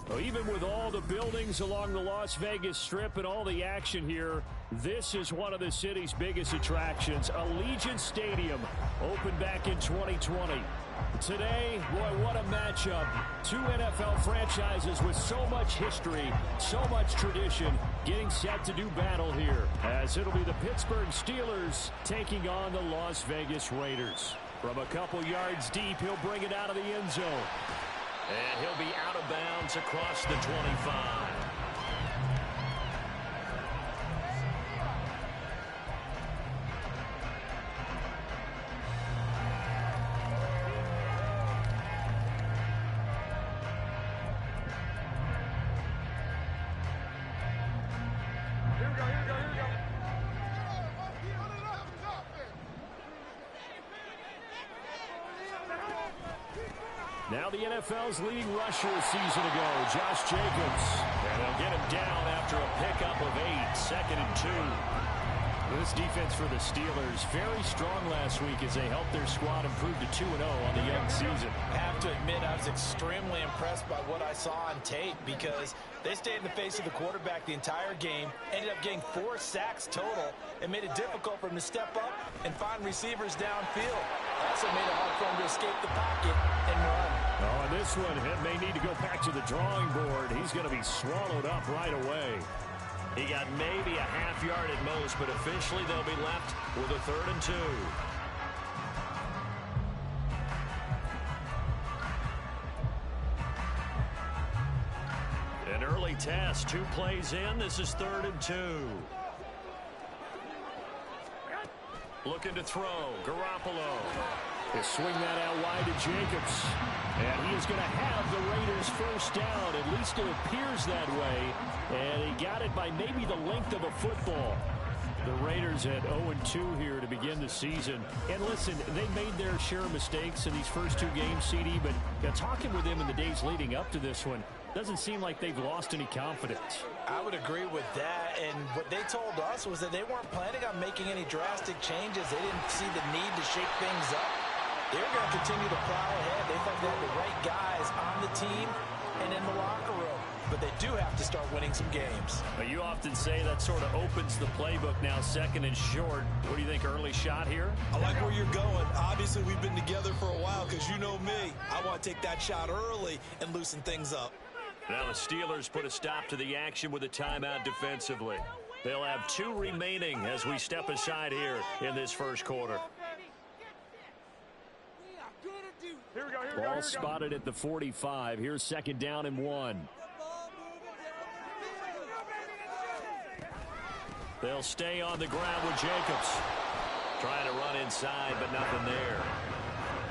Well, even with all the buildings along the Las Vegas Strip and all the action here, this is one of the city's biggest attractions. Allegiant Stadium opened back in 2020. Today, boy, what a matchup. Two NFL franchises with so much history, so much tradition, getting set to do battle here, as it'll be the Pittsburgh Steelers taking on the Las Vegas Raiders. From a couple yards deep, he'll bring it out of the end zone. And he'll be out of bounds across the 25. Now the NFL's leading rusher a season ago, Josh Jacobs. And they'll get him down after a pickup of 8, 2nd and 2. This defense for the Steelers, very strong last week as they helped their squad improve to 2-0 on the young season. I have to admit, I was extremely impressed by what I saw on tape because they stayed in the face of the quarterback the entire game, ended up getting 4 sacks total, and made it difficult for him to step up and find receivers downfield. Also made it hard for him to escape the pocket and run. Oh, and this one, he may need to go back to the drawing board. He's going to be swallowed up right away. He got maybe a half yard at most, but officially they'll be left with a 3rd and 2. An early test, 2 plays in. This is 3rd and 2. Looking to throw, Garoppolo. They swing that out wide to Jacobs. And he is going to have the Raiders first down. At least it appears that way. And he got it by maybe the length of a football. The Raiders at 0-2 here to begin the season. And listen, they made their share of mistakes in these first 2 games, CD. But talking with them in the days leading up to this one, doesn't seem like they've lost any confidence. I would agree with that, and what they told us was that they weren't planning on making any drastic changes. They didn't see the need to shake things up. They were going to continue to plow ahead. They thought they had the right guys on the team and in the locker room, but they do have to start winning some games. But you often say that sort of opens the playbook now, 2nd and short. What do you think, early shot here? I like where you're going. Obviously, we've been together for a while because you know me. I want to take that shot early and loosen things up. Now the Steelers put a stop to the action with a timeout defensively. They'll have 2 remaining as we step aside here in this first quarter. Ball spotted at the 45. Here's 2nd down and 1. They'll stay on the ground with Jacobs. Trying to run inside, but nothing there.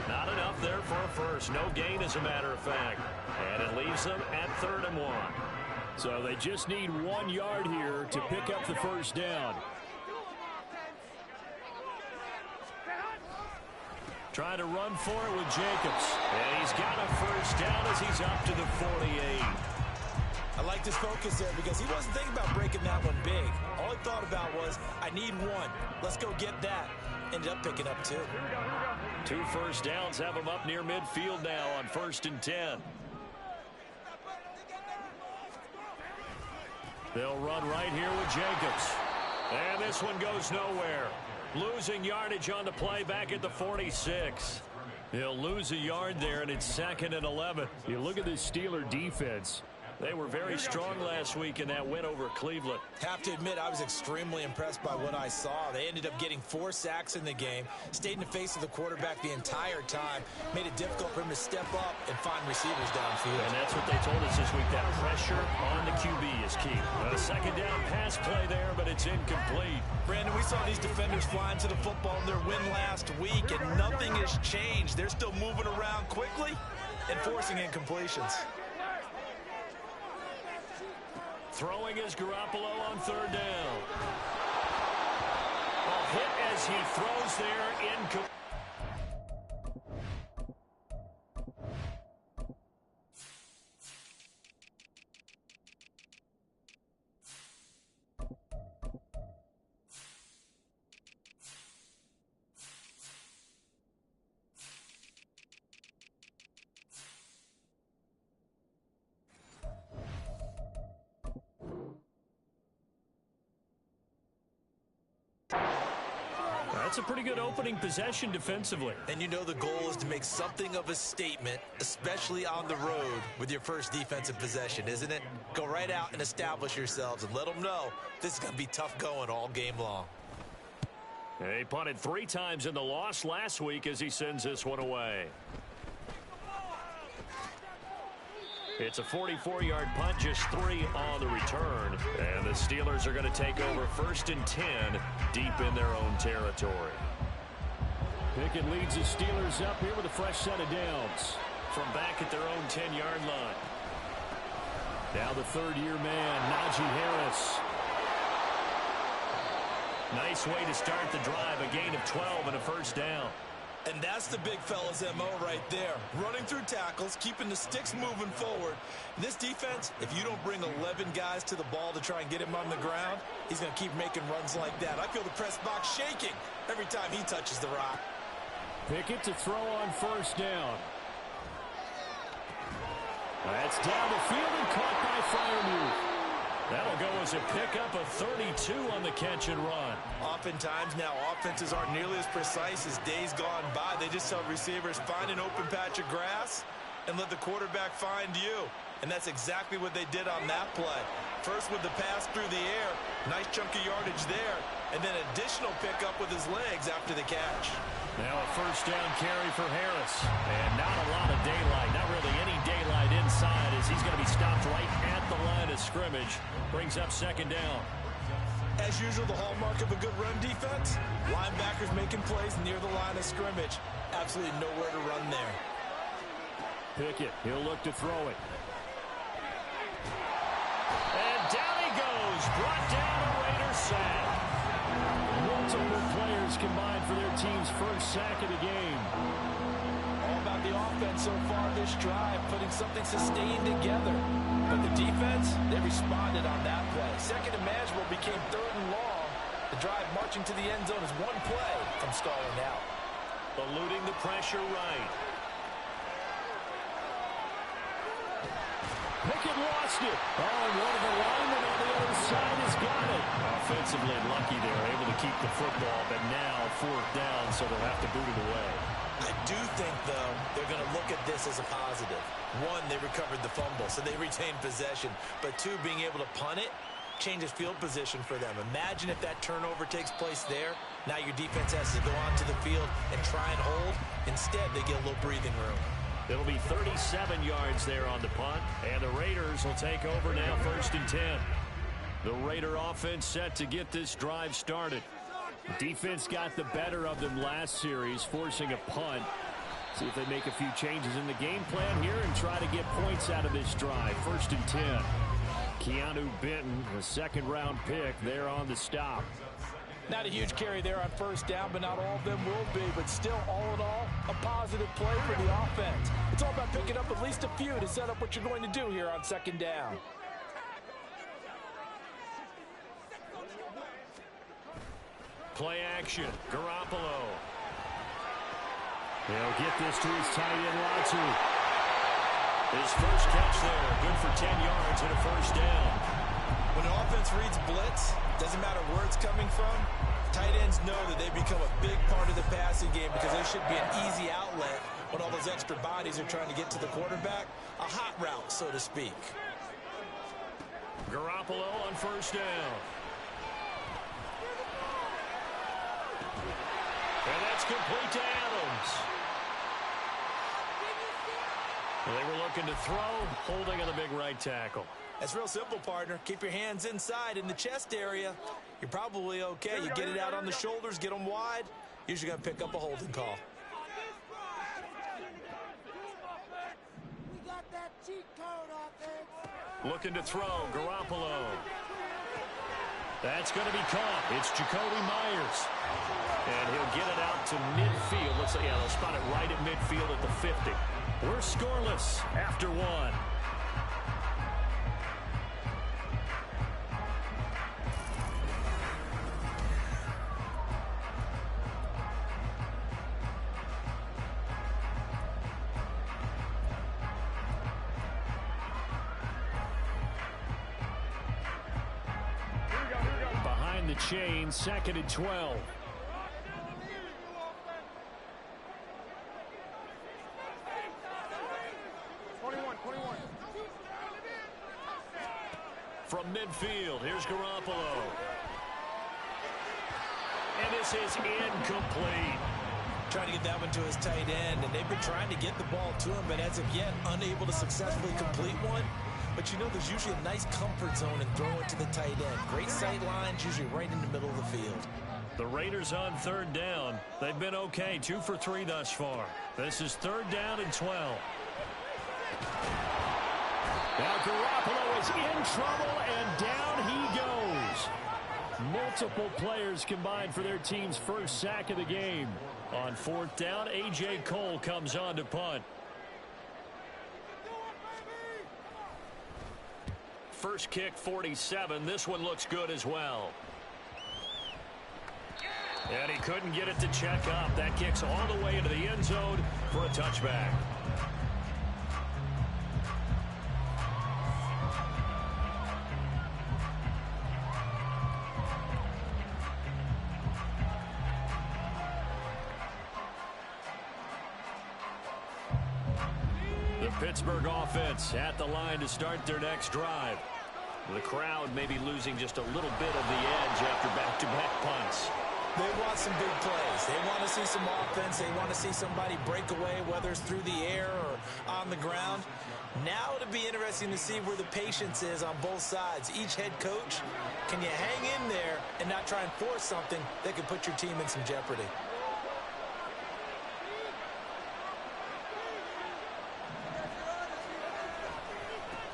Not enough there for a first. No gain, as a matter of fact. And it leaves them at 3rd and 1. So they just need 1 yard here to pick up the first down. Trying to run for it with Jacobs. And he's got a first down as he's up to the 48. I like his focus there because he wasn't thinking about breaking that one big. All he thought about was, I need 1. Let's go get that. Ended up picking up 2. 2 first downs have him up near midfield now on 1st and 10. They'll run right here with Jacobs. And this one goes nowhere. Losing yardage on the play back at the 46. He'll lose a yard there, and it's 2nd and 11. You look at this Steeler defense. They were very strong last week in that win over Cleveland. Have to admit, I was extremely impressed by what I saw. They ended up getting 4 sacks in the game, stayed in the face of the quarterback the entire time, made it difficult for him to step up and find receivers downfield. And that's what they told us this week, that pressure on the QB is key. A 2nd down pass play there, but it's incomplete. Brandon, we saw these defenders flying to the football in their win last week, and nothing has changed. They're still moving around quickly and forcing incompletions. Throwing is Garoppolo on 3rd down. A hit as he throws there, incomplete. That's a pretty good opening possession defensively. And you know the goal is to make something of a statement, especially on the road with your first defensive possession, isn't it? Go right out and establish yourselves and let them know this is going to be tough going all game long. He punted 3 times in the loss last week as he sends this one away. It's a 44-yard punt, just 3 on the return. And the Steelers are going to take over 1st and 10 deep in their own territory. Pickett leads the Steelers up here with a fresh set of downs from back at their own 10-yard line. Now the third-year man, Najee Harris. Nice way to start the drive, a gain of 12 and a first down. And that's the big fella's MO right there. Running through tackles, keeping the sticks moving forward. This defense, if you don't bring 11 guys to the ball to try and get him on the ground, he's going to keep making runs like that. I feel the press box shaking every time he touches the rock. Pickett to throw on first down. That's down the field and caught by Freiermuth. That'll go as a pickup of 32 on the catch and run. Oftentimes now offenses aren't nearly as precise as days gone by. They just tell receivers, find an open patch of grass and let the quarterback find you. And that's exactly what they did on that play. First with the pass through the air, nice chunk of yardage there, and then additional pickup with his legs after the catch. Now a first down carry for Harris. And not a lot of daylight, not really any daylight inside as he's going to be stopped right at the line of scrimmage. Brings up second down. As usual, the hallmark of a good run defense, linebackers making plays near the line of scrimmage. Absolutely nowhere to run there. Pickett, he'll look to throw it. And down he goes, brought down a Raider sack. Multiple players combined for their team's first sack of the game. All about the offense so far this drive, putting something sustained together. But the defense, they responded on that play. Second and manageable became 3rd and long. The drive marching to the end zone is one play from stalling out. Eluding the pressure right. Pickett lost it. Oh, and one of the linemen on the other side has got it. Offensively lucky there, able to keep the football, but now 4th down, so they'll have to boot it away. I do think, though, they're going to look at this as a positive. 1, they recovered the fumble, so they retained possession. But 2, being able to punt it changes field position for them. Imagine if that turnover takes place there. Now your defense has to go onto the field and try and hold. Instead, they get a little breathing room. It'll be 37 yards there on the punt, and the Raiders will take over now 1st and 10. The Raider offense set to get this drive started. Defense got the better of them last series, forcing a punt. See if they make a few changes in the game plan here and try to get points out of this drive. 1st and 10. Keanu Benton, a 2nd-round pick, there on the stop. Not a huge carry there on first down, but not all of them will be. But still, all in all, a positive play for the offense. It's all about picking up at least a few to set up what you're going to do here on 2nd down. Play action, Garoppolo. He'll get this to his tight end, Latu. His first catch there, good for 10 yards and a first down. When an offense reads blitz, doesn't matter where it's coming from, tight ends know that they become a big part of the passing game because they should be an easy outlet when all those extra bodies are trying to get to the quarterback. A hot route, so to speak. Garoppolo on first down. And that's complete to Adams. They were looking to throw, holding on the big right tackle. That's real simple, partner. Keep your hands inside in the chest area. You're probably okay. You get it out on the shoulders, get them wide. Usually going to pick up a holding call. We got that cheat code offense. Looking to throw, Garoppolo. That's going to be caught. It's Jacoby Myers. And he'll get it out to midfield. Looks like, yeah, they'll spot it right at midfield at the 50. We're scoreless after 1. Behind the chain, 2nd and 12. midfield. Here's Garoppolo. And this is incomplete. Trying to get that one to his tight end, and they've been trying to get the ball to him, but as of yet, unable to successfully complete one. But you know, there's usually a nice comfort zone in throwing to the tight end. Great sight lines, usually right in the middle of the field. The Raiders on third down. They've been okay, 2 for 3 thus far. This is third down and 12. Now Garoppolo is in trouble, and down he goes. Multiple players combined for their team's first sack of the game. On fourth down, A.J. Cole comes on to punt. First kick, 47. This one looks good as well. And he couldn't get it to check up. That kicks all the way into the end zone for a touchback. The Pittsburgh offense at the line to start their next drive. The crowd may be losing just a little bit of the edge after back-to-back punts. They want some big plays. They want to see some offense. They want to see somebody break away, whether it's through the air or on the ground. Now it'll be interesting to see where the patience is on both sides. Each head coach, can you hang in there and not try and force something that could put your team in some jeopardy?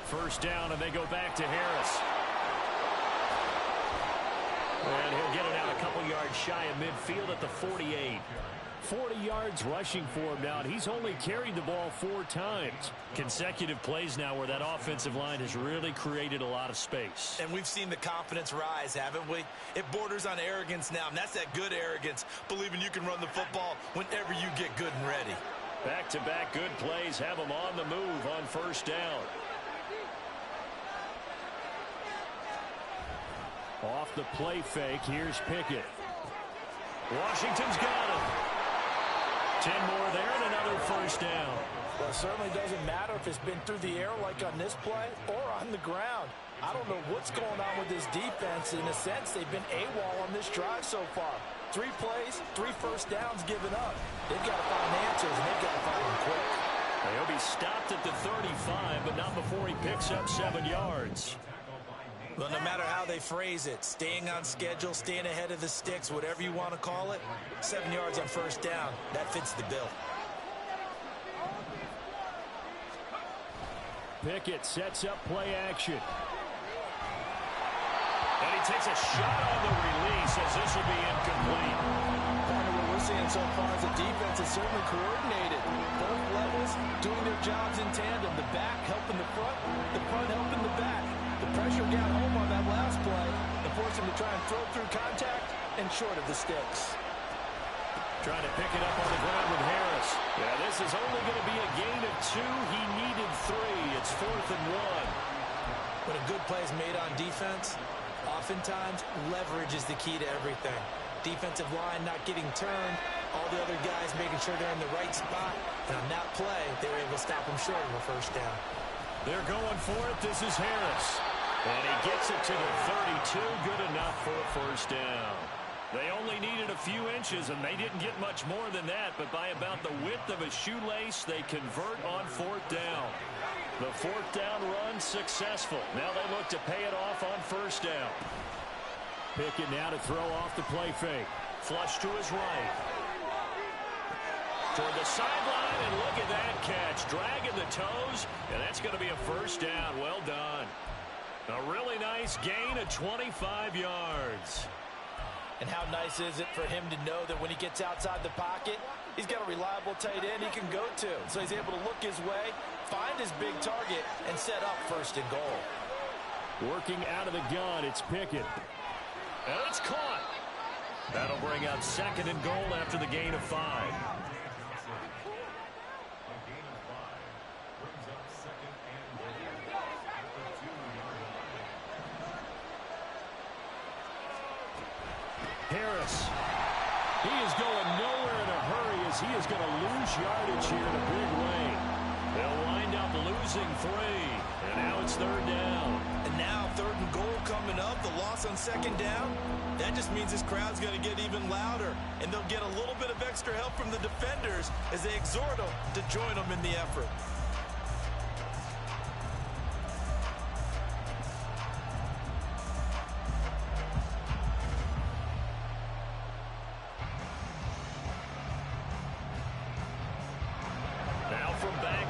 First down, and they go back to Harris. And he'll get it out a couple yards shy of midfield at the 48. 40 yards rushing for him now, and he's only carried the ball 4 times. Consecutive plays now where that offensive line has really created a lot of space. And we've seen the confidence rise, haven't we? It borders on arrogance now, and that's that good arrogance, believing you can run the football whenever you get good and ready. Back-to-back good plays have him on the move on first down. Off the play fake, here's Pickett. Washington's got him. 10 more there and another first down. Well, it certainly doesn't matter if it's been through the air like on this play or on the ground. I don't know what's going on with this defense. In a sense, they've been AWOL on this drive so far. 3 plays, 3 first downs given up. They've got to find answers, and they've got to find them quick. He'll be stopped at the 35, but not before he picks up 7 yards. Well, no matter how they phrase it, staying on schedule, staying ahead of the sticks, whatever you want to call it, 7 yards on first down, that fits the bill. Pickett sets up play action. And he takes a shot on the release as this will be incomplete. Part of what we're seeing so far is the defense is certainly coordinated. Both levels doing their jobs in tandem. The back helping the front helping the back. The pressure got home on that last play and forced him to try and throw through contact and short of the sticks. Trying to pick it up on the ground with Harris. Yeah, this is only going to be a gain of 2. He needed 3. It's 4th and 1. When a good play is made on defense, oftentimes leverage is the key to everything. Defensive line not getting turned, all the other guys making sure they're in the right spot. And on that play, they were able to stop him short of a first down. They're going for it. This is Harris. And he gets it to the 32. Good enough for a first down. They only needed a few inches, and they didn't get much more than that. But by about the width of a shoelace, they convert on 4th down. The 4th down run successful. Now they look to pay it off on first down. Pickett now to throw off the play fake. Flush to his right. Toward the sideline, and look at that catch. Dragging the toes, and that's going to be a first down. Well done. A really nice gain of 25 yards. And how nice is it for him to know that when he gets outside the pocket, he's got a reliable tight end he can go to. So he's able to look his way, find his big target, and set up 1st and goal. Working out of the gun, it's Pickett. And it's caught. That'll bring up 2nd and goal after the gain of 5. Harris. He is going nowhere in a hurry as he is going to lose yardage here in a big way. They'll wind up losing 3. And now it's 3rd down. And now 3rd and goal coming up. The loss on 2nd down. That just means this crowd's going to get even louder. And they'll get a little bit of extra help from the defenders as they exhort them to join them in the effort.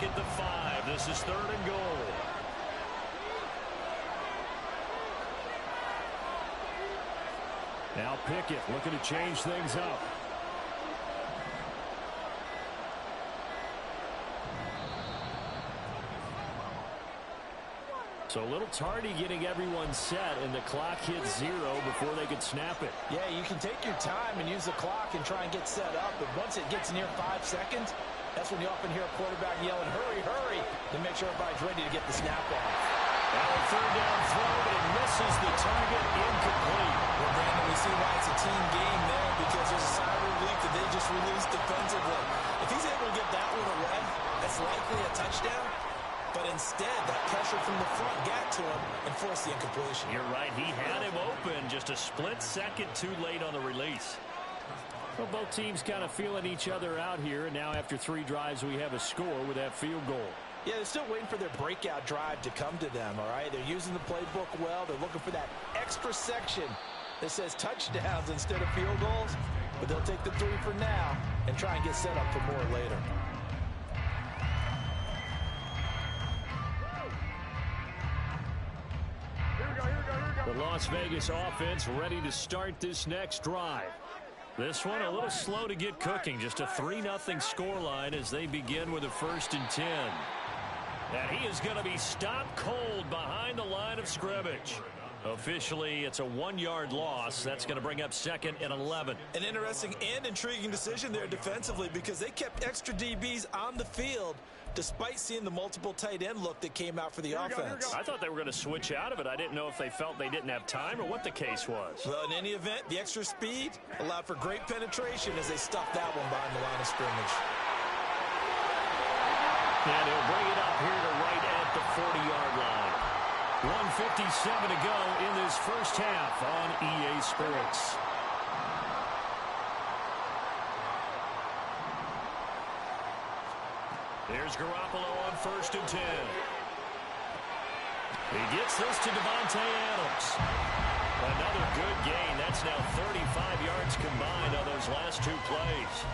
At the 5. This is 3rd and goal. Now Pickett looking to change things up. So a little tardy getting everyone set, and the clock hits 0 before they could snap it. Yeah, you can take your time and use the clock and try and get set up, but once it gets near 5 seconds, that's when you often hear a quarterback yelling, hurry, hurry, to make sure everybody's ready to get the snap off. Now a 3rd down throw, but it misses the target, incomplete. Well, Brandon, we see why it's a team game there, because there's a sigh of relief that they just released defensively. If he's able to get that one away, that's likely a touchdown. But instead, that pressure from the front got to him and forced the incompletion. You're right. He had him open, just a split second too late on the release. Well, both teams kind of feeling each other out here. And now after 3 drives, we have a score with that field goal. Yeah, they're still waiting for their breakout drive to come to them, all right? They're using the playbook well. They're looking for that extra section that says touchdowns instead of field goals. But they'll take the 3 for now and try and get set up for more later. The Las Vegas offense ready to start this next drive. This one a little slow to get cooking. Just a 3-0 scoreline as they begin with a 1st and 10. And he is going to be stopped cold behind the line of scrimmage. Officially, it's a 1-yard loss. That's going to bring up 2nd and 11. An interesting and intriguing decision there defensively, because they kept extra DBs on the field despite seeing the multiple tight end look that came out for the offense. I thought they were going to switch out of it. I didn't know if they felt they didn't have time or what the case was. Well, in any event, the extra speed allowed for great penetration as they stuffed that one behind the line of scrimmage. And he'll bring it up here to right at the 40-yard line. 1:57 to go in this first half on EA Sports. There's Garoppolo on 1st and 10. He gets this to Davante Adams. Another good gain. That's now 35 yards combined on those last 2 plays.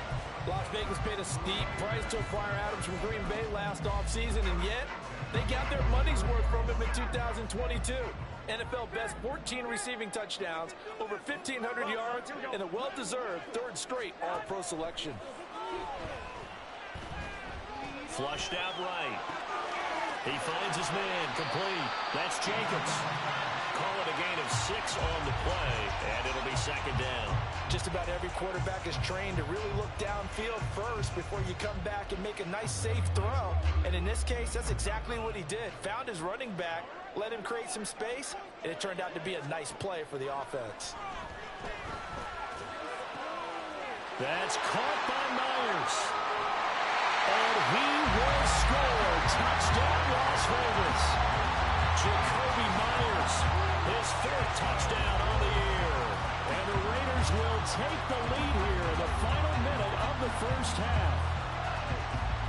Las Vegas paid a steep price to acquire Adams from Green Bay last offseason, and yet they got their money's worth from him in 2022. NFL best 14 receiving touchdowns, over 1,500 yards, and a well-deserved 3rd straight All-Pro selection. Flushed out right. He finds his man, complete. That's Jacobs. Call it a gain of 6 on the play, and it'll be 2nd down. Just about every quarterback is trained to really look downfield first before you come back and make a nice, safe throw. And in this case, that's exactly what he did. Found his running back, let him create some space, and it turned out to be a nice play for the offense. That's caught by Myers. And he will score. Touchdown, Las Vegas. Jacoby Myers, his 5th touchdown on the year. And the Raiders will take the lead here in the final minute of the first half.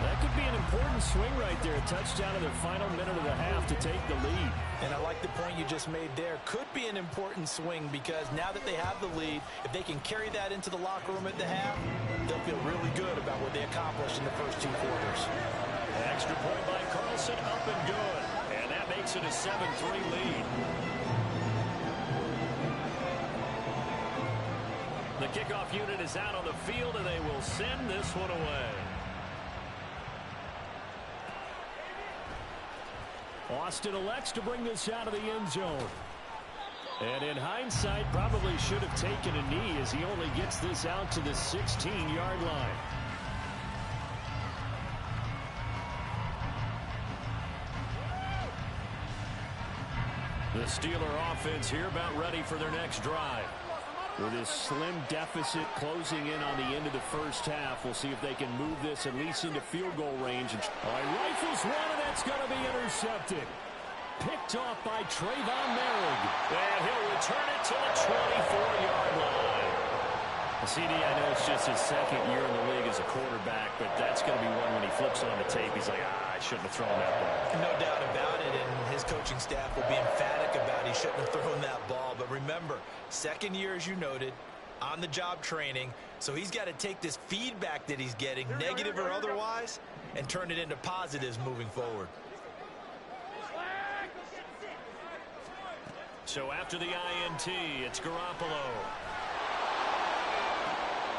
That could be an important swing right there. A touchdown in the final minute of the half to take the lead. And I like the point you just made there. Could be an important swing because now that they have the lead, if they can carry that into the locker room at the half, they'll feel really good about what they accomplished in the first 2 quarters. Extra point by Carlson, up and good. And that makes it a 7-3 lead. The kickoff unit is out on the field, and they will send this one away. Austin elects to bring this out of the end zone. And in hindsight, probably should have taken a knee as he only gets this out to the 16-yard line. The Steeler offense here about ready for their next drive. With this slim deficit closing in on the end of the first half, we'll see if they can move this at least into field goal range. All right, rifles one, and that's going to be intercepted. Picked off by Trayvon Merrick. And he'll return it to the 24-yard line. CD, I know it's just his second year in the league as a quarterback, but that's going to be one when he flips on the tape. He's like, I shouldn't have thrown that ball. No doubt about it, and his coaching staff will be emphatic about he shouldn't have thrown that ball. But remember, second year, as you noted, on-the-job training, so he's got to take this feedback that he's getting, negative or otherwise, and turn it into positives moving forward. So after the INT, it's Garoppolo.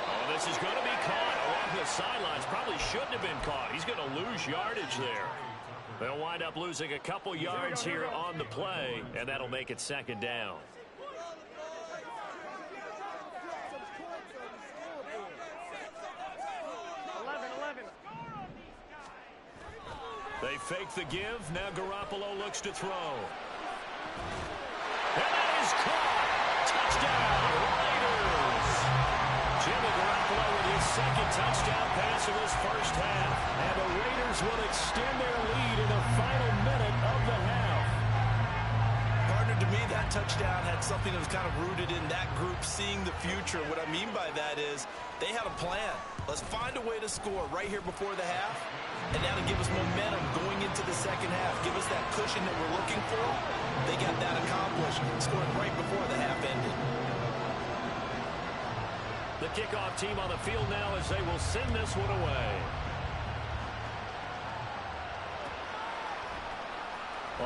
Oh, this is going to be caught along the sidelines. Probably shouldn't have been caught. He's going to lose yardage there. They'll wind up losing a couple yards here on the play, and that'll make it second down. They fake the give. Now Garoppolo looks to throw. And that is caught. Touchdown, Raiders. Jimmy Garoppolo with his second touchdown pass of his first half. And the Raiders will extend their lead in the final minute of the half. Partner, to me, that touchdown had something that was kind of rooted in that group seeing the future. What I mean by that is they had a plan. Let's find a way to score right here before the half, and now to give us momentum going into the second half. Give us that cushion that we're looking for. They got that accomplished, scoring right before the half ended. The kickoff team on the field now as they will send this one away.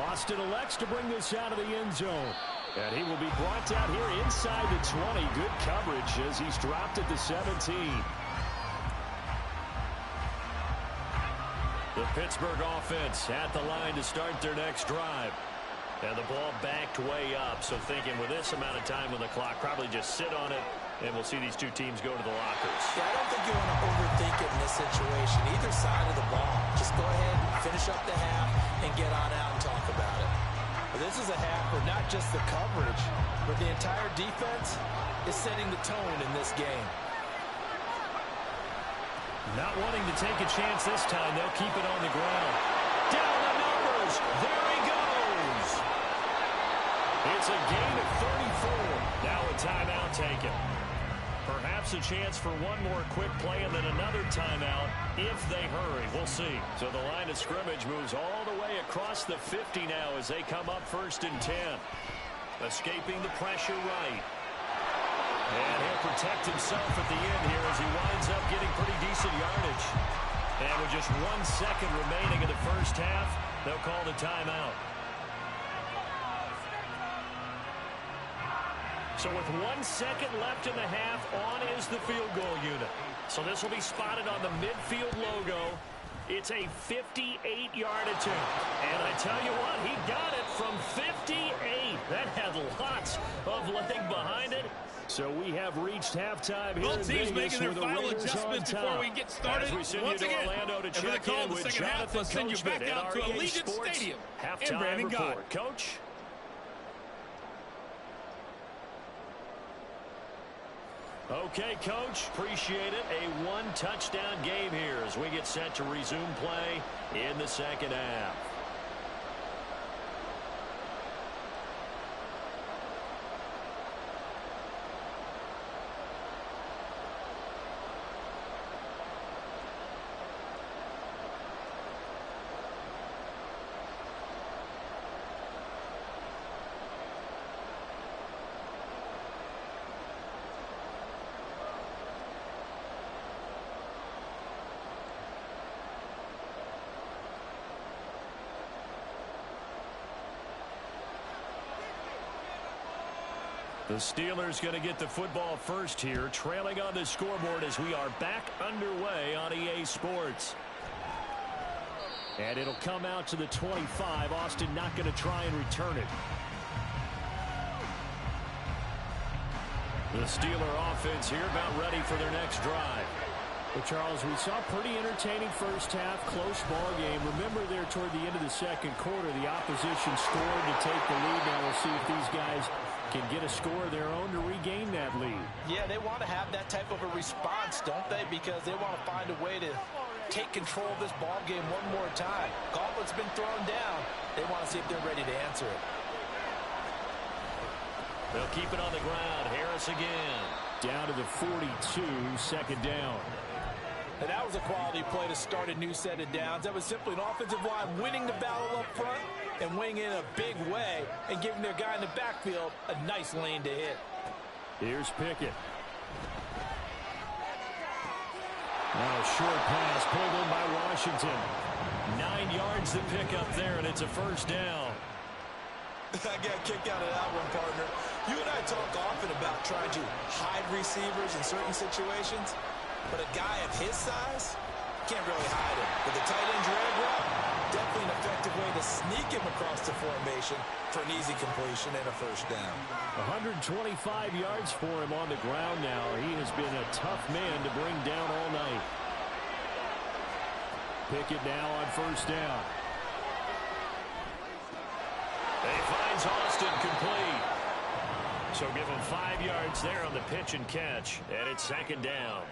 Austin elects to bring this out of the end zone. And he will be brought down here inside the 20. Good coverage as he's dropped at the 17. The Pittsburgh offense at the line to start their next drive. And the ball backed way up. So thinking with this amount of time on the clock, probably just sit on it, and we'll see these two teams go to the lockers. Yeah, I don't think you want to overthink it in this situation. Either side of the ball. Just go ahead and finish up the half and get on out and talk about it. But this is a half where not just the coverage, but the entire defense is setting the tone in this game. Not wanting to take a chance this time, they'll keep it on the ground. Down the numbers. There he goes. It's a gain of 34. Now a timeout taken. Perhaps a chance for one more quick play and then another timeout if they hurry. We'll see. So the line of scrimmage moves all the way across the 50 now as they come up 1st and 10. Escaping the pressure right. And he'll protect himself at the end here as he winds up getting pretty decent yardage. And with just 1 second remaining in the first half, they'll call the timeout. So with 1 second left in the half, on is the field goal unit. So this will be spotted on the midfield logo. It's a 58-yard attempt. And I tell you what, he got it from 58. That had lots of leg behind it. So we have reached halftime here in Vegas. Both teams making their final adjustments before we get started. As we send you to Orlando to check in with Jonathan send you back out to Allegiant Stadium. Halftime report. Coach? Okay, Coach. Appreciate it. A one-touchdown game here as we get set to resume play in the second half. The Steelers going to get the football first here, trailing on the scoreboard as we are back underway on EA Sports. And it'll come out to the 25. Austin not going to try and return it. The Steeler offense here about ready for their next drive. Well, Charles, we saw a pretty entertaining first half, close ball game. Remember there toward the end of the second quarter, the opposition scored to take the lead. Now we'll see if these guys can get a score of their own to regain that lead. Yeah, they want to have that type of a response, don't they? Because they want to find a way to take control of this ball game one more time. Gauntlet's been thrown down. They want to see if they're ready to answer it. They'll keep it on the ground. Harris again. Down to the 42, second down. And that was a quality play to start a new set of downs. That was simply an offensive line winning the battle up front and winning in a big way and giving their guy in the backfield a nice lane to hit. Here's Pickett. Now a short pass pulled in by Washington. 9 yards to pick up there, and it's a first down. I got kicked out of that one, partner. You and I talk often about trying to hide receivers in certain situations, but a guy of his size can't really hide him. With the tight end drag route, definitely an effective way to sneak him across the formation for an easy completion and a first down. 125 yards for him on the ground now. He has been a tough man to bring down all night. Pickett now on first down. He finds Austin complete. So give him 5 yards there on the pitch and catch, and it's second down.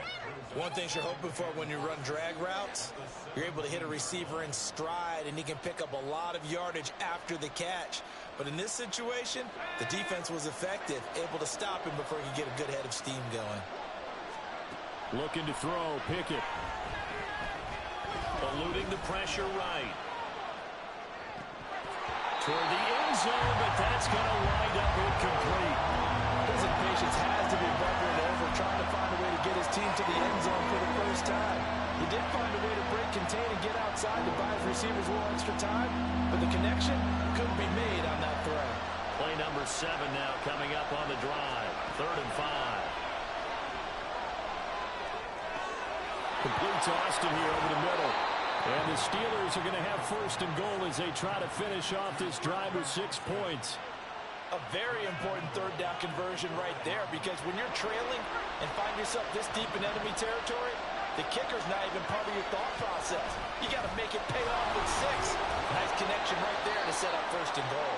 One thing you're hoping for when you run drag routes, you're able to hit a receiver in stride, and he can pick up a lot of yardage after the catch. But in this situation, the defense was effective, able to stop him before he could get a good head of steam going. Looking to throw, Pickett. Eluding the pressure right. Toward the end zone, but that's going to wind up incomplete. His impatience has to be bubbling over, trying to find a way to get his team to the end zone for the first time. He did find a way to break, contain, and get outside to buy his receivers a little extra time, but the connection couldn't be made on that throw. Play number 7 now coming up on the drive. 3rd and 5. Complete to Austin here over the middle. And the Steelers are going to have 1st and goal as they try to finish off this drive with 6 points. A very important 3rd down conversion right there, because when you're trailing and find yourself this deep in enemy territory, the kicker's not even part of your thought process. You got to make it pay off with 6. Nice connection right there to set up 1st and goal.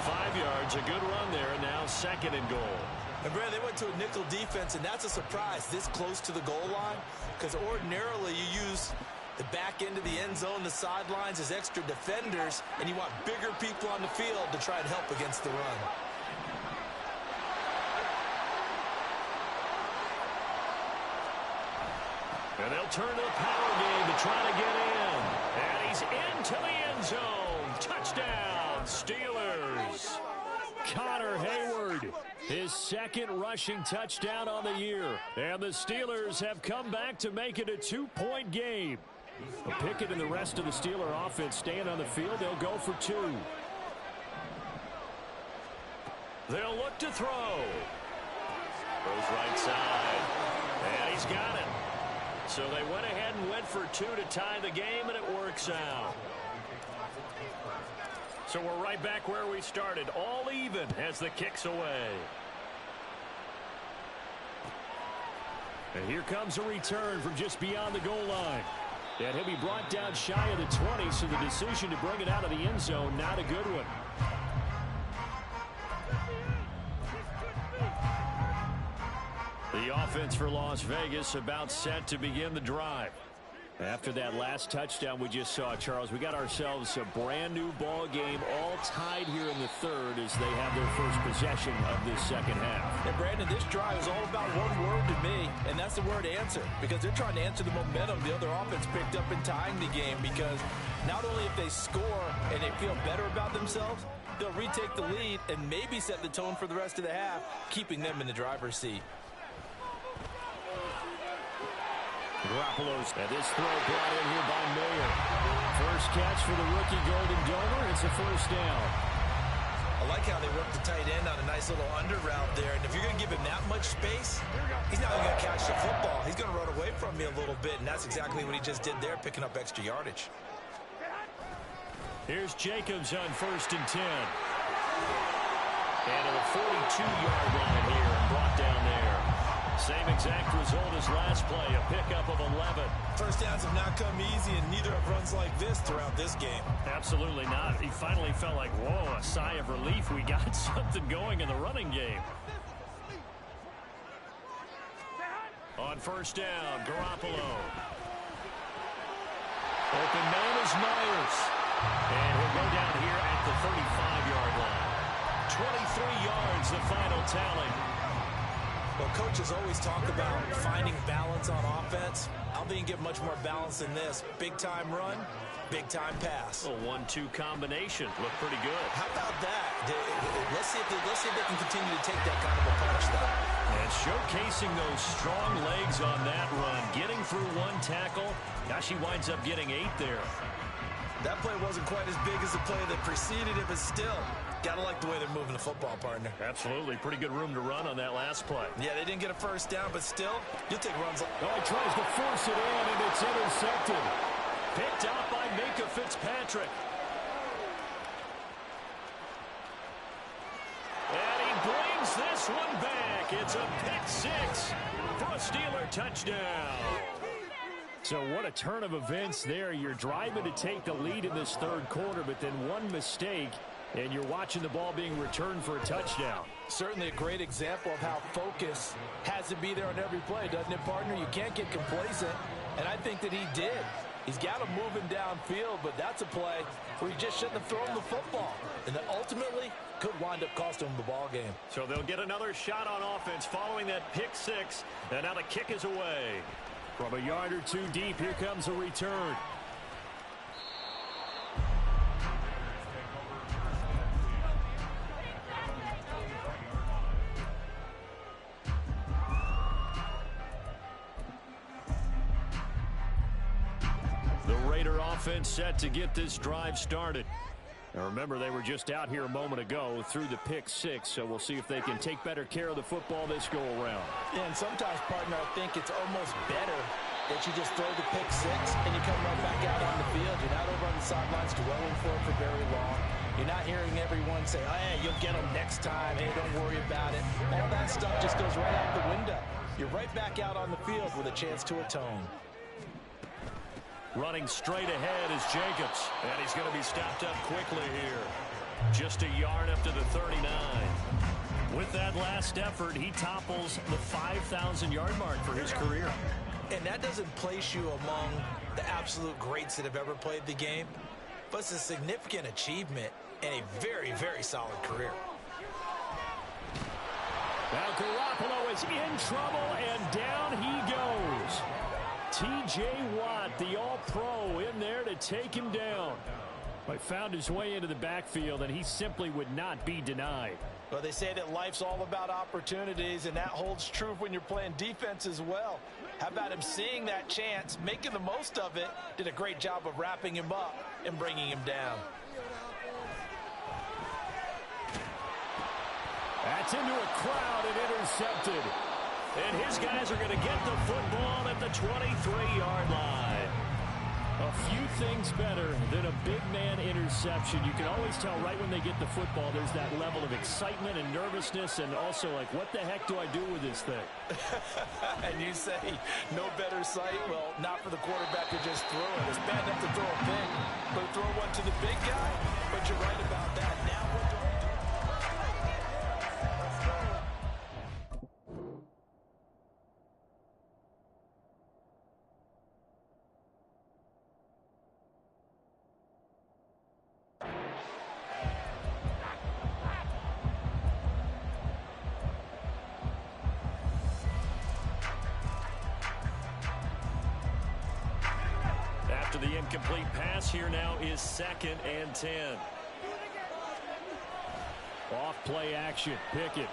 5 yards, a good run there, and now 2nd and goal. And Brad, they went to a nickel defense, and that's a surprise this close to the goal line, because ordinarily you use the back end of the end zone, the sidelines as extra defenders, and you want bigger people on the field to try and help against the run. And they'll turn to the power game to try to get in. And he's into the end zone. Touchdown, Steelers. Connor Hayward, his 2nd rushing touchdown on the year. And the Steelers have come back to make it a 2-point game. Pickett and the rest of the Steeler offense staying on the field. They'll go for 2. They'll look to throw. Goes right side. And he's got it. So they went ahead and went for 2 to tie the game, and it works out. So we're right back where we started, all even as the kick's away. And here comes a return from just beyond the goal line. And he'll be brought down shy of the 20, so the decision to bring it out of the end zone, not a good one. The offense for Las Vegas about set to begin the drive. After that last touchdown we just saw, Charles, we got ourselves a brand new ball game, all tied here in the 3rd as they have their first possession of this 2nd half. And Brandon, this drive is all about one word to me, and that's the word answer, because they're trying to answer the momentum the other offense picked up in tying the game, because not only if they score and they feel better about themselves, they'll retake the lead and maybe set the tone for the rest of the half, keeping them in the driver's seat. Garoppolo's and this throw brought in here by Mayer. First catch for the rookie Golden Domer. It's a first down. I like how they worked the tight end on a nice little under route there. And if you're going to give him that much space, he's not going to catch the football. He's going to run away from me a little bit, and that's exactly what he just did there, picking up extra yardage. Here's Jacobs on 1st and 10. And at the 42-yard line here and brought down there. Same exact result as last play, a pickup of 11. First downs have not come easy, and neither have runs like this throughout this game. Absolutely not. He finally felt like, whoa, a sigh of relief. We got something going in the running game. On first down, Garoppolo. Open man is Myers. And he'll go down here at the 35-yard line. 23 yards, the final tally. Well, coaches always talk about finding balance on offense. I don't think you can get much more balance than this. Big-time run, big-time pass. A 1-2 combination. Looked pretty good. How about that? Let's see if they can continue to take that kind of a punch, though. And showcasing those strong legs on that run. Getting through one tackle. Gosh, he winds up getting 8 there. That play wasn't quite as big as the play that preceded it, but still, gotta like the way they're moving the football, partner. Absolutely. Pretty good room to run on that last play. Yeah, they didn't get a first down, but still, you'll take runs like... Oh, he tries to force it in, and it's intercepted. Picked out by Minkah Fitzpatrick. And he brings this one back. It's a pick 6 for a Steeler touchdown. So what a turn of events there. You're driving to take the lead in this third quarter, but then one mistake, and you're watching the ball being returned for a touchdown. Certainly a great example of how focus has to be there on every play, doesn't it, partner? You can't get complacent, and I think that he did. He's got him moving downfield, but that's a play where he just shouldn't have thrown the football. And that ultimately could wind up costing him the ball game. So they'll get another shot on offense following that pick 6, and now the kick is away. From a yard or two deep, here comes a return. The Raider offense set to get this drive started. Now remember, they were just out here a moment ago through the pick 6, so we'll see if they can take better care of the football this go around. Yeah, and sometimes, partner, I think it's almost better that you just throw the pick 6 and you come right back out on the field. You're not over on the sidelines dwelling for it for very long. You're not hearing everyone say, oh, hey, you'll get them next time. Hey, don't worry about it. All that stuff just goes right out the window. You're right back out on the field with a chance to atone. Running straight ahead is Jacobs, and he's going to be stopped up quickly here. Just a yard up to the 39. With that last effort, he topples the 5,000-yard mark for his career. And that doesn't place you among the absolute greats that have ever played the game, but it's a significant achievement and a very, very solid career. Now Garoppolo is in trouble, and down he goes. T.J. Watt, the all-pro, in there to take him down. But found his way into the backfield, and he simply would not be denied. Well, they say that life's all about opportunities, and that holds true when you're playing defense as well. How about him seeing that chance, making the most of it, did a great job of wrapping him up and bringing him down. That's into a crowd and intercepted. And his guys are going to get the football at the 23-yard line. A few things better than a big man interception. You can always tell right when they get the football, there's that level of excitement and nervousness, and also like, what the heck do I do with this thing? And you say, no better sight? Well, not for the quarterback to just throw it. It's bad enough to throw a pick, but throw one to the big guy? But you're right about that. Now what do I do? The incomplete pass here now is 2nd and 10. Off play action. Pickett.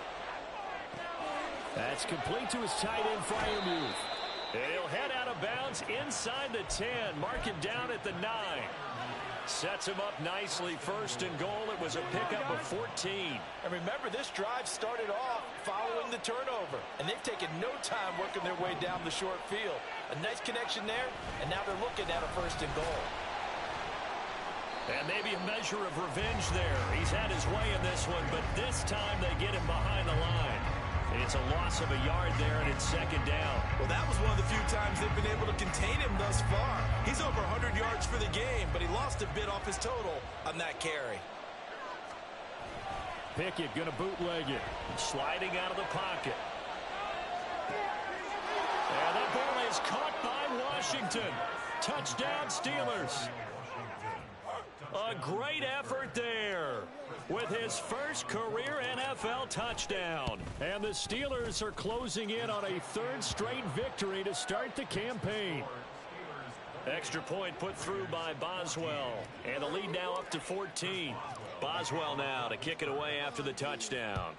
That's complete to his tight end, Freiermuth. And he'll head out of bounds inside the 10. Mark him down at the 9. Sets him up nicely. 1st and goal. It was a pickup of 14. And remember, this drive started off following the turnover. And they've taken no time working their way down the short field. A nice connection there, and now they're looking at a 1st and goal. And maybe a measure of revenge there. He's had his way in this one, but this time they get him behind the line. It's a loss of a yard there, and it's 2nd down. Well, that was one of the few times they've been able to contain him thus yards for the game, but he lost a bit off his total on that carry. Pickett going to bootleg it. Sliding out of the pocket. And that ball is caught by Washington. Touchdown, Steelers. A great effort there with his first career NFL touchdown. And the Steelers are closing in on a third straight victory to start the campaign. Extra point put through by Boswell. And the lead now up to 14. Boswell now to kick it away after the touchdown.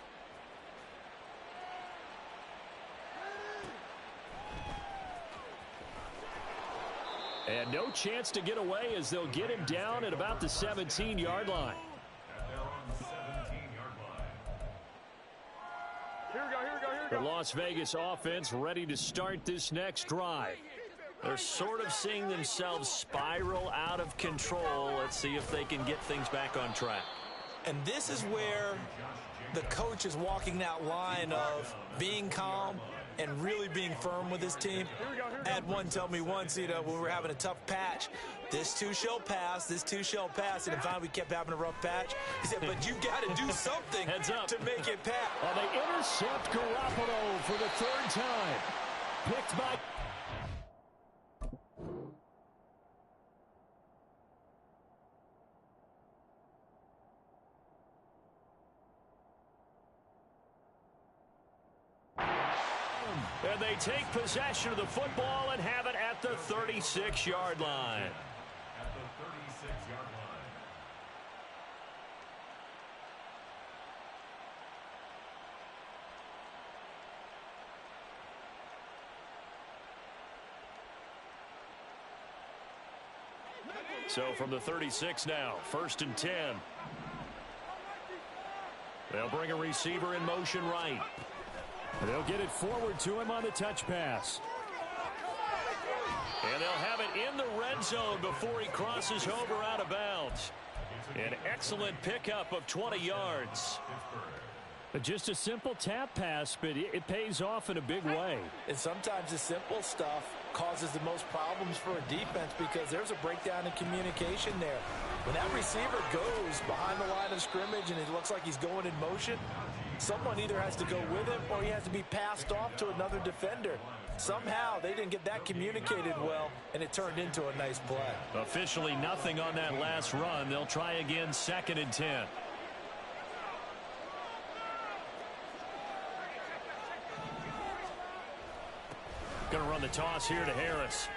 And no chance to get away as they'll get him down at about the 17-yard line. Here we go. The Las Vegas offense ready to start this next drive. They're sort of seeing themselves spiral out of control. Let's see if they can get things back on track. And this is where the coach is walking that line of being calm and really being firm with his team. I had one tell me once, when we were having a tough patch, this too shall pass, this too shall pass. And finally we kept having a rough patch. He said, but you got to do something to make it pass. And they intercept Garoppolo for the third time. Picked by... And they take possession of the football and have it at the 36-yard line. So from the 36 now, 1st and 10. They'll bring a receiver in motion right. They'll get it forward to him on the touch pass. And they'll have it in the red zone before he crosses over out of bounds. An excellent pickup of 20 yards. Just a simple tap pass, but it pays off in a big way. And sometimes the simple stuff causes the most problems for a defense because there's a breakdown in communication there. When that receiver goes behind the line of scrimmage and it looks like he's going in motion, someone either has to go with him or he has to be passed off to another defender. Somehow they didn't get that communicated well, and it turned into a nice play. Officially nothing on that last run. They'll try again 2nd and 10. Going to run the toss here to Harris.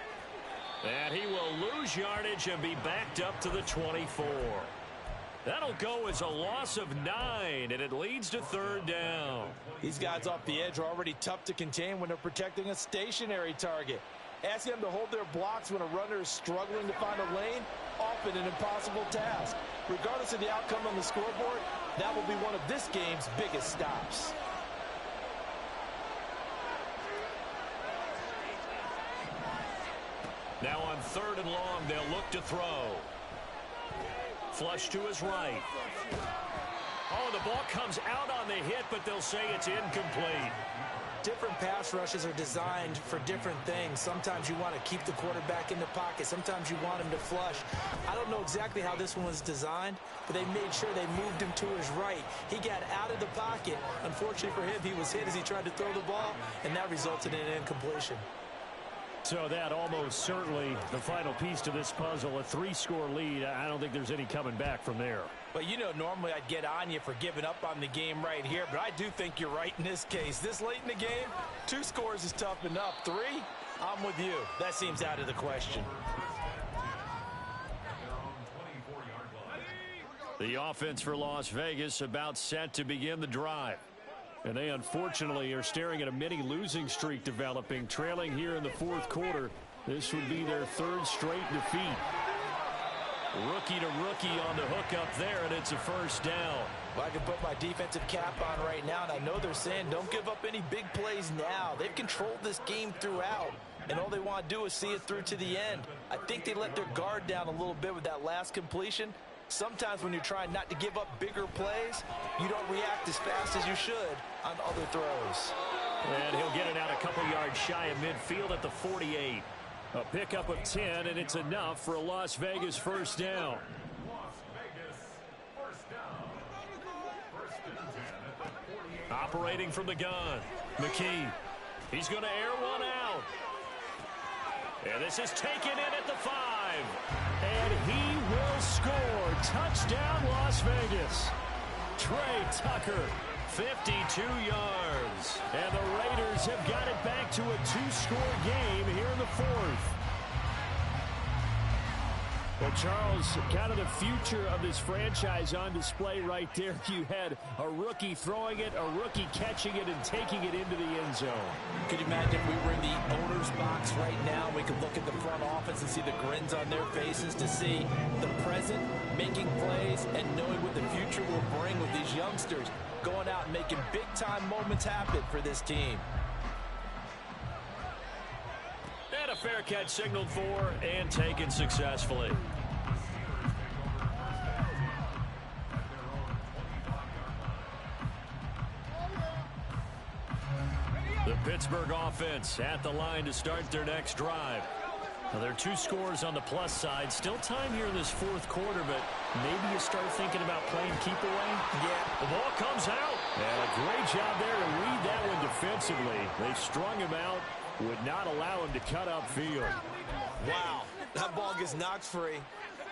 And he will lose yardage and be backed up to the 24. That'll go as a loss of 9, and it leads to 3rd down. These guys off the edge are already tough to contain when they're protecting a stationary target. Asking them to hold their blocks when a runner is struggling to find a lane, often an impossible task. Regardless of the outcome on the scoreboard, that will be one of this game's biggest stops. Now on 3rd and long, they'll look to throw. Flush to his right. Oh, the ball comes out on the hit, but they'll say it's incomplete. Different pass rushes are designed for different things. Sometimes you want to keep the quarterback in the pocket. Sometimes you want him to flush. I don't know exactly how this one was designed, but they made sure they moved him to his right. He got out of the pocket. Unfortunately for him, he was hit as he tried to throw the ball, and that resulted in an incompletion. So that almost certainly the final piece to this puzzle, a 3-score lead. I don't think there's any coming back from there. But normally I'd get on you for giving up on the game right here, but I do think you're right in this case. This late in the game, 2 scores is tough enough. 3, I'm with you. That seems out of the question. The offense for Las Vegas about set to begin the drive. And they unfortunately are staring at a mini losing streak developing, trailing here in the 4th quarter. This would be their 3rd straight defeat. Rookie to rookie on the hook up there, and it's a 1st down. Well, I can put my defensive cap on right now, and I know they're saying don't give up any big plays now. They've controlled this game throughout, and all they want to do is see it through to the end. I think they let their guard down a little bit with that last completion. Sometimes when you're trying not to give up bigger plays, you don't react as fast as you should on other throws. And he'll get it out a couple yards shy of midfield at the 48. A pickup of 10, and it's enough for a Las Vegas first down. Operating from the gun, McKee. He's going to air one out. And this is taken in at the 5. And he will score. Touchdown, Las Vegas. Trey Tucker, 52 yards. And the Raiders have got it back to a 2-score game here in the 4th. Well, Charles, kind of the future of this franchise on display right there. You had a rookie throwing it, a rookie catching it, and taking it into the end zone. Could you imagine if we were in the owner's box right now? We could look at the front office and see the grins on their faces, to see the present making plays and knowing what the future will bring with these youngsters going out and making big-time moments happen for this team. And a fair catch signaled for and taken successfully. The Pittsburgh offense at the line to start their next drive. Now, there are 2 scores on the plus side. Still time here in this 4th quarter, but maybe you start thinking about playing keep away. Yeah. The ball comes out. And a great job there to read that one defensively. They strung him out, would not allow him to cut upfield. Wow, that ball gets knocked free,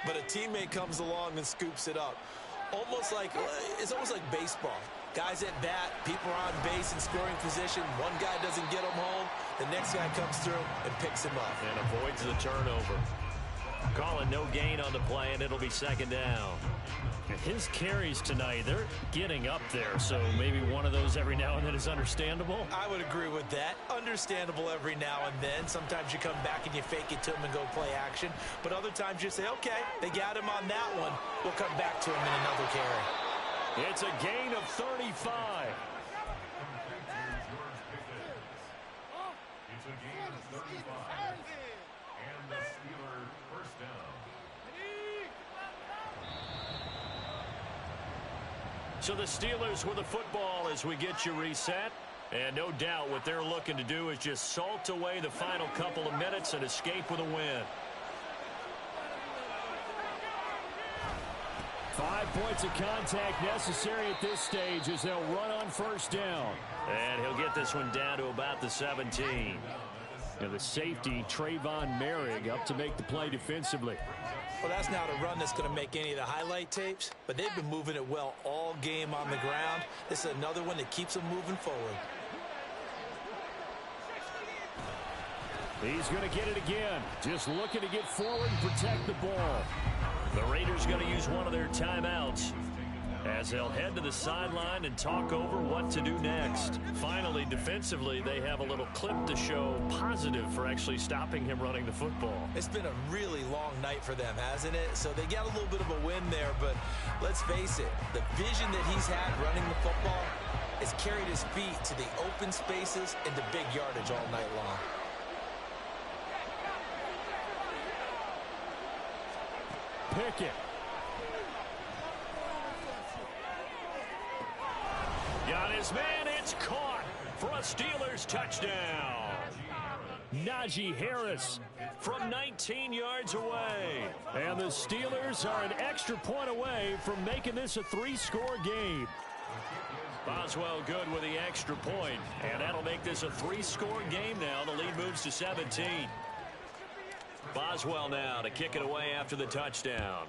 but a teammate comes along and scoops it up. It's almost like baseball. Guys at bat, people are on base in scoring position. One guy doesn't get him home. The next guy comes through and picks him up. And avoids the turnover. Calling no gain on the play, and it'll be 2nd down. His carries tonight, they're getting up there, so maybe one of those every now and then is understandable. I would agree with that. Understandable every now and then. Sometimes you come back and you fake it to him and go play action. But other times you say, okay, they got him on that one. We'll come back to him in another carry. It's a gain of 35. It's a gain of 35. And the Steelers first down. So the Steelers with the football as we get you reset. And no doubt what they're looking to do is just salt away the final couple of minutes and escape with a win. 5 points of contact necessary at this stage as they'll run on first down. And he'll get this one down to about the 17. And the safety, Trayvon Merrick, up to make the play defensively. Well, that's not a run that's going to make any of the highlight tapes, but they've been moving it well all game on the ground. This is another one that keeps them moving forward. He's going to get it again. Just looking to get forward and protect the ball. The Raiders going to use one of their timeouts as they'll head to the sideline and talk over what to do next. Finally, defensively, they have a little clip to show positive for actually stopping him running the football. It's been a really long night for them, hasn't it? So they got a little bit of a win there, but let's face it, the vision that he's had running the football has carried his feet to the open spaces and the big yardage all night long. Pickett. Got his man, it's caught for a Steelers touchdown. Najee Harris from 19 yards away. And the Steelers are an extra point away from making this a 3-score game. Boswell good with the extra point, and that'll make this a 3-score game now. The lead moves to 17. Boswell now to kick it away after the touchdown.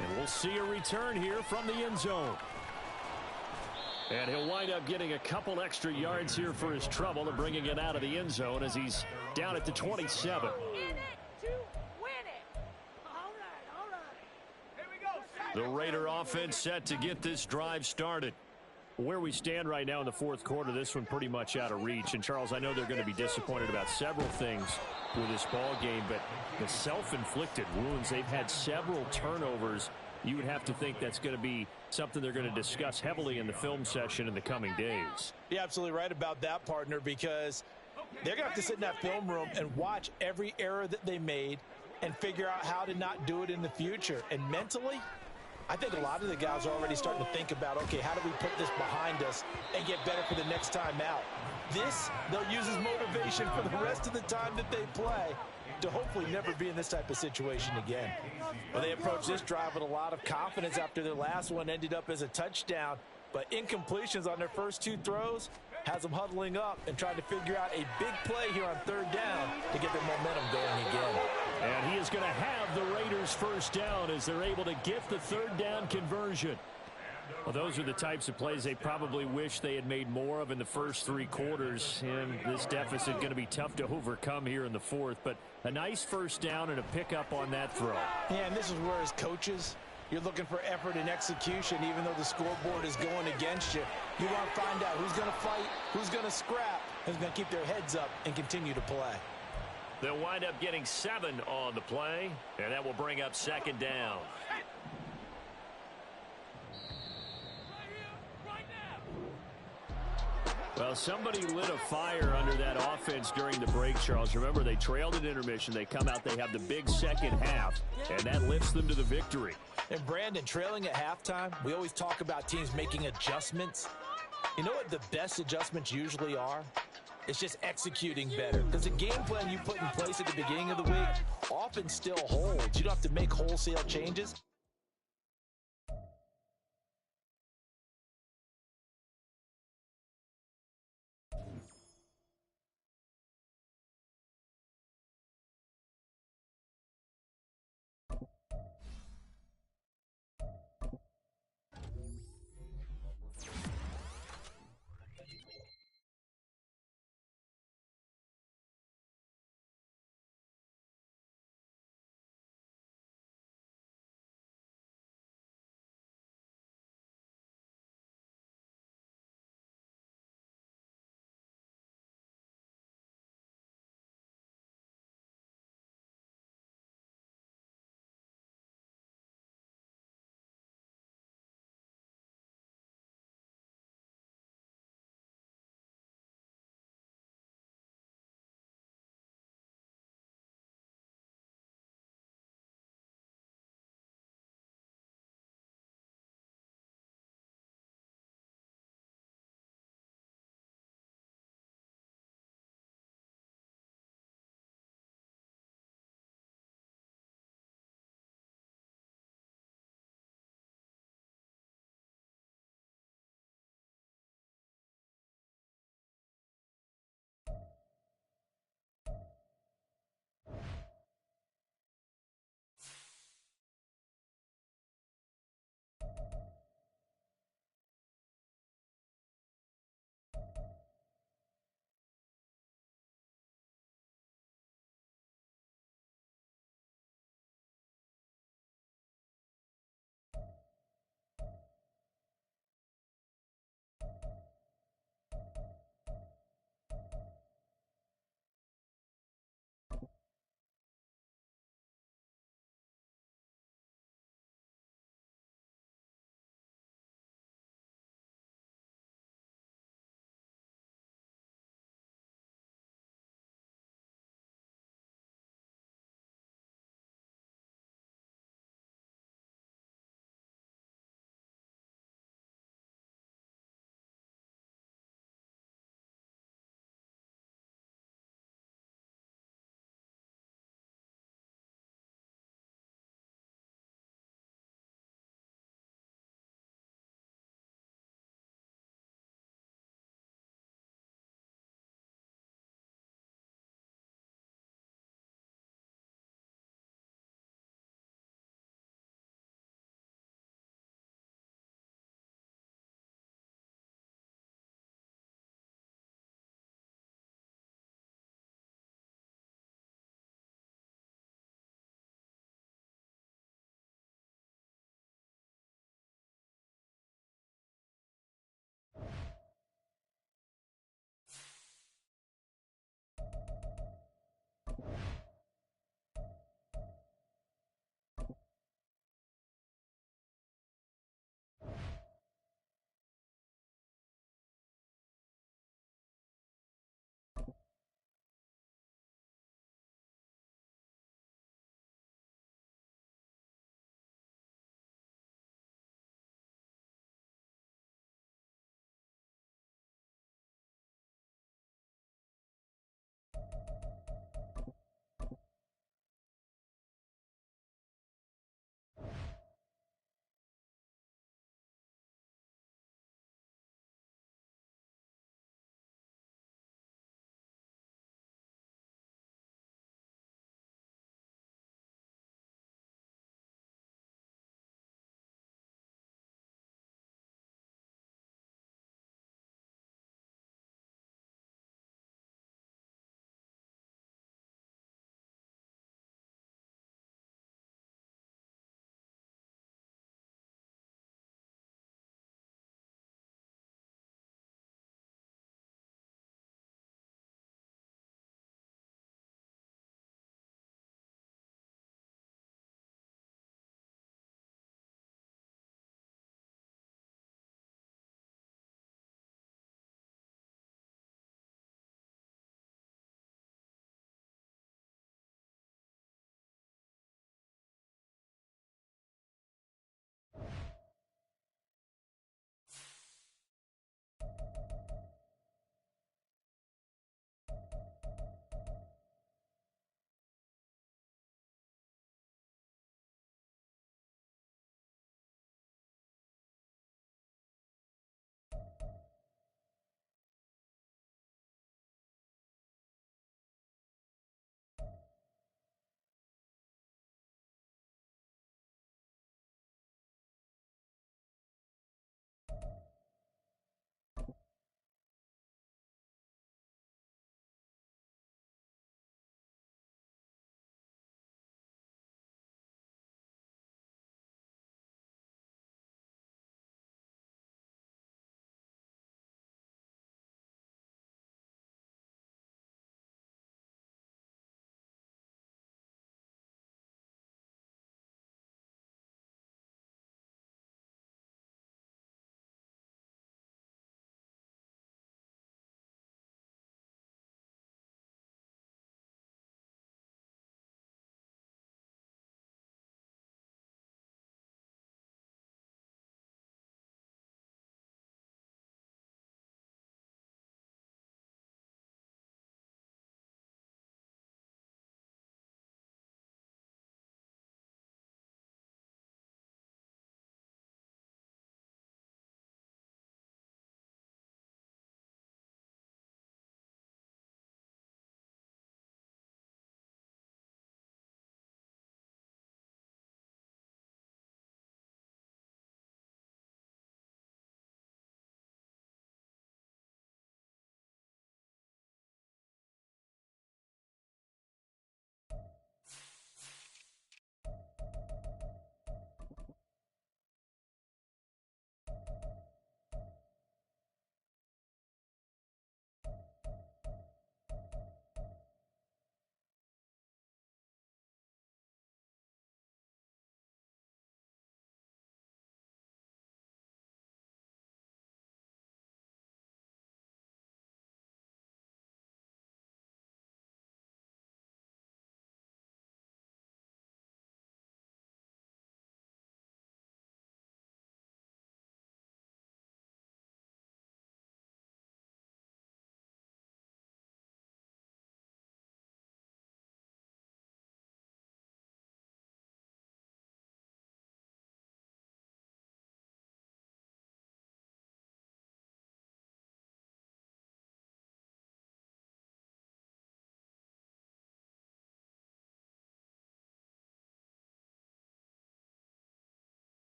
And we'll see a return here from the end zone. And he'll wind up getting a couple extra yards here for his trouble and bringing it out of the end zone as he's down at the 27. The Raider offense set to get this drive started. Where we stand right now in the 4th quarter, this one pretty much out of reach. And, Charles, I know they're going to be disappointed about several things with this ball game, but the self-inflicted wounds, they've had several turnovers. You would have to think that's going to be something they're going to discuss heavily in the film session in the coming days. You're absolutely right about that, partner, because they're going to have to sit in that film room and watch every error that they made and figure out how to not do it in the future. And mentally, I think a lot of the guys are already starting to think about, okay, how do we put this behind us and get better for the next time out? This, they'll use as motivation for the rest of the time that they play to hopefully never be in this type of situation again. Well, they approached this drive with a lot of confidence after their last one ended up as a touchdown, but incompletions on their first 2 throws has them huddling up and trying to figure out a big play here on 3rd down to get their momentum going again. And he is going to have the Raiders first down as they're able to get the 3rd down conversion. Well, those are the types of plays they probably wish they had made more of in the first 3 quarters. And this deficit going to be tough to overcome here in the 4th. But a nice first down and a pickup on that throw. Yeah, and this is where as coaches, you're looking for effort and execution even though the scoreboard is going against you. You want to find out who's going to fight, who's going to scrap, who's going to keep their heads up and continue to play. They'll wind up getting 7 on the play, and that will bring up 2nd down. Well, somebody lit a fire under that offense during the break, Charles. Remember, they trailed at intermission. They come out, they have the big second half, and that lifts them to the victory. And, Brandon, trailing at halftime, we always talk about teams making adjustments. You know what the best adjustments usually are? It's just executing better. Because the game plan you put in place at the beginning of the week often still holds. You don't have to make wholesale changes.